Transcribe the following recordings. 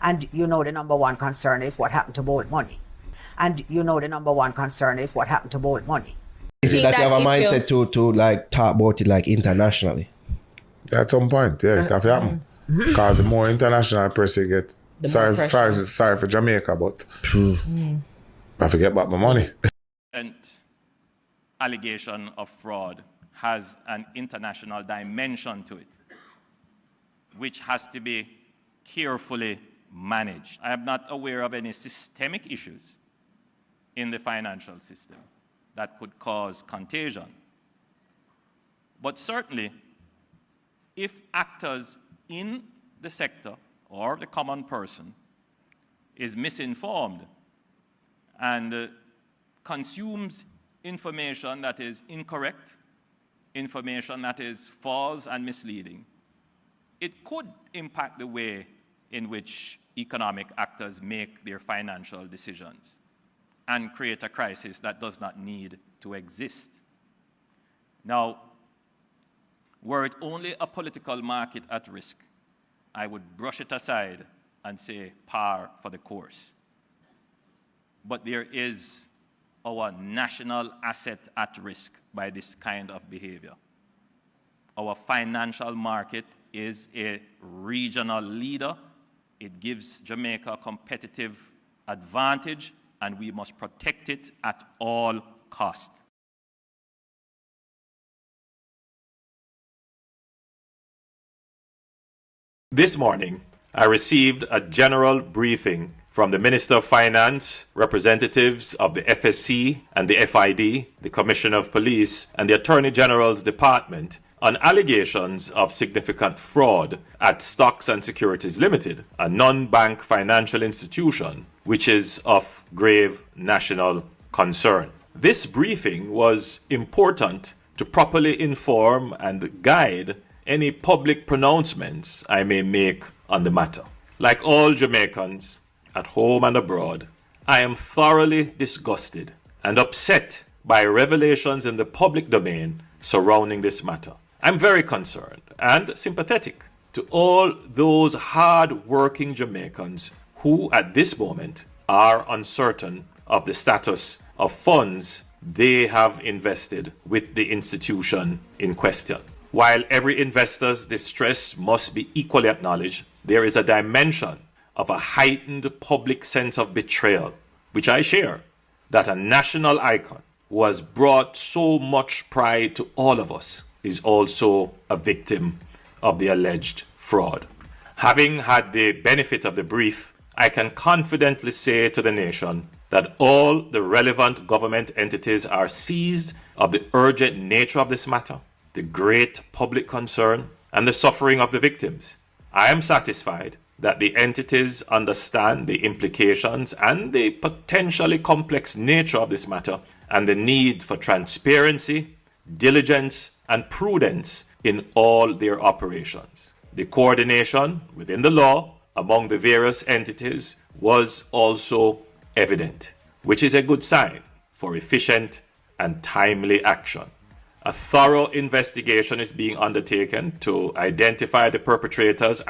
And you know the number one concern is what happened to borrowed money. And you know the number one concern is what happened to borrowed money. Is it that you have a mindset to like talk about it like internationally? At some point, yeah, it have to happen. Because the more international press you get, sorry for Jamaica, but I have to get back my money. And allegation of fraud has an international dimension to it, which has to be carefully managed. I am not aware of any systemic issues in the financial system that could cause contagion. But certainly, if actors in the sector or the common person is misinformed and consumes information that is incorrect, information that is false and misleading, it could impact the way in which economic actors make their financial decisions and create a crisis that does not need to exist. Now, were it only a political market at risk, I would brush it aside and say par for the course. But there is our national asset at risk by this kind of behavior. Our financial market is a regional leader. It gives Jamaica a competitive advantage, and we must protect it at all costs. This morning, I received a general briefing from the Minister of Finance, representatives of the FSC and the FID, the Commissioner of Police, and the Attorney General's Department on allegations of significant fraud at Stocks and Securities Limited, a non-bank financial institution which is of grave national concern. This briefing was important to properly inform and guide any public pronouncements I may make on the matter. Like all Jamaicans, at home and abroad, I am thoroughly disgusted and upset by revelations in the public domain surrounding this matter. I'm very concerned and sympathetic to all those hard-working Jamaicans who at this moment are uncertain of the status of funds they have invested with the institution in question. While every investor's distress must be equally acknowledged, there is a dimension of a heightened public sense of betrayal, which I share, that a national icon who has brought so much pride to all of us is also a victim of the alleged fraud. Having had the benefit of the brief, I can confidently say to the nation that all the relevant government entities are seized of the urgent nature of this matter, the great public concern, and the suffering of the victims. I am satisfied that the entities understand the implications and the potentially complex nature of this matter and the need for transparency, diligence, and prudence in all their operations. The coordination within the law among the various entities was also evident, which is a good sign for efficient and timely action. A thorough investigation is being undertaken to identify the perpetrators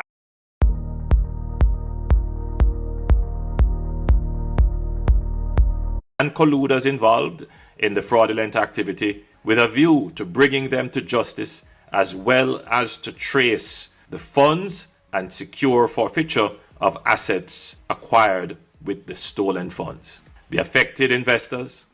and colluders involved in the fraudulent activity, with a view to bringing them to justice, as well as to trace the funds and secure forfeiture of assets acquired with the stolen funds. The affected investors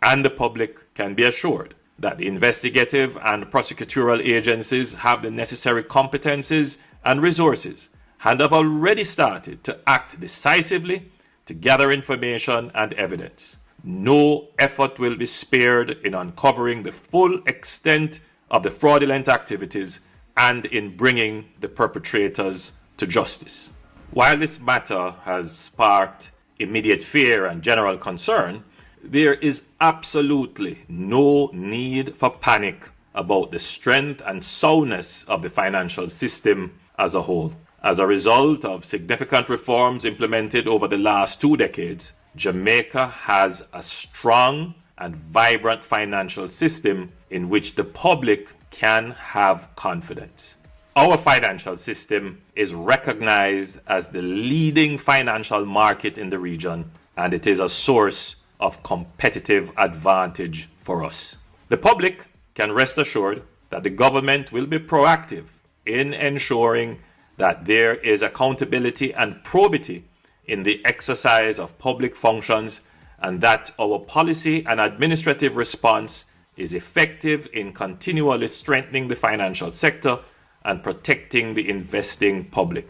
and the public can be assured that the investigative and prosecutorial agencies have the necessary competencies and resources and have already started to act decisively to gather information and evidence. No effort will be spared in uncovering the full extent of the fraudulent activities and in bringing the perpetrators to justice. While this matter has sparked immediate fear and general concern, there is absolutely no need for panic about the strength and soundness of the financial system as a whole. As a result of significant reforms implemented over the last 2 decades, Jamaica has a strong and vibrant financial system in which the public can have confidence. Our financial system is recognized as the leading financial market in the region, and it is a source of competitive advantage for us. The public can rest assured that the government will be proactive in ensuring that there is accountability and probity in the exercise of public functions, and that our policy and administrative response is effective in continually strengthening the financial sector and protecting the investing public.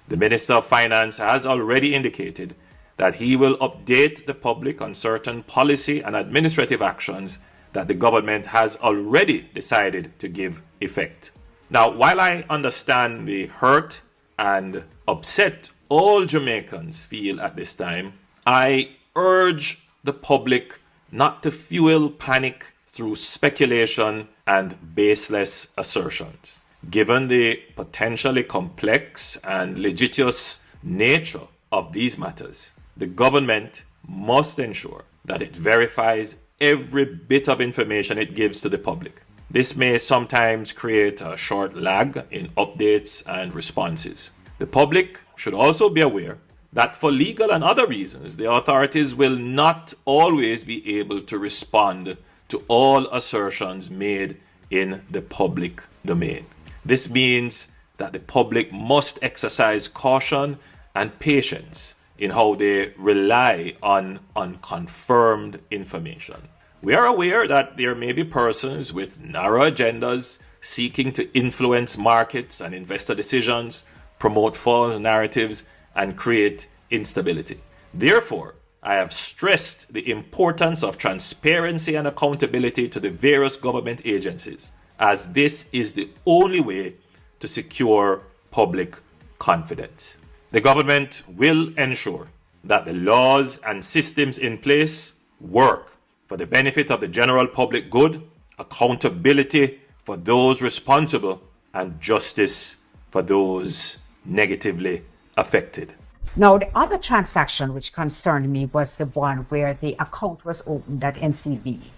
The Minister of Finance has already indicated that he will update the public on certain policy and administrative actions that the government has already decided to give effect. Now, while I understand the hurt and upset all Jamaicans feel at this time, I urge the public not to fuel panic through speculation and baseless assertions. Given the potentially complex and litigious nature of these matters, the government must ensure that it verifies every bit of information it gives to the public. This may sometimes create a short lag in updates and responses. The public should also be aware that for legal and other reasons, the authorities will not always be able to respond to all assertions made in the public domain. This means that the public must exercise caution and patience in how they rely on unconfirmed information. We are aware that there may be persons with narrow agendas seeking to influence markets and investor decisions, promote false narratives, and create instability. Therefore, I have stressed the importance of transparency and accountability to the various government agencies, as this is the only way to secure public confidence. The government will ensure that the laws and systems in place work for the benefit of the general public good, accountability for those responsible, and justice for those negatively affected. Now, the other transaction which concerned me was the one where the account was opened at NCB.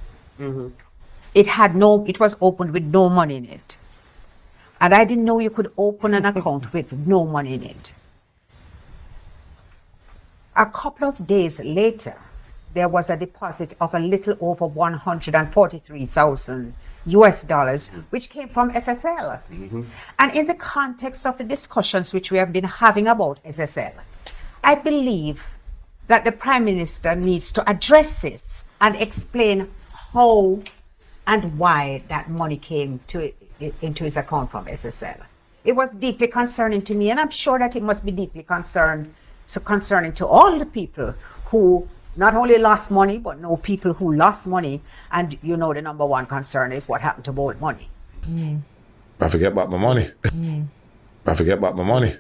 It was opened with no money in it. And I didn't know you could open an account with no money in it. A couple of days later, there was a deposit of a little over 143,000 US dollars, which came from SSL. And in the context of the discussions which we have been having about SSL, I believe that the Prime Minister needs to address this and explain how and why that money came into his account from SSL. It was deeply concerning to me, and I'm sure that it must be deeply concerning to all the people who not only lost money, but know people who lost money. And you know, the number one concern is what happened to borrowed money. I forget about my money. I forget about my money.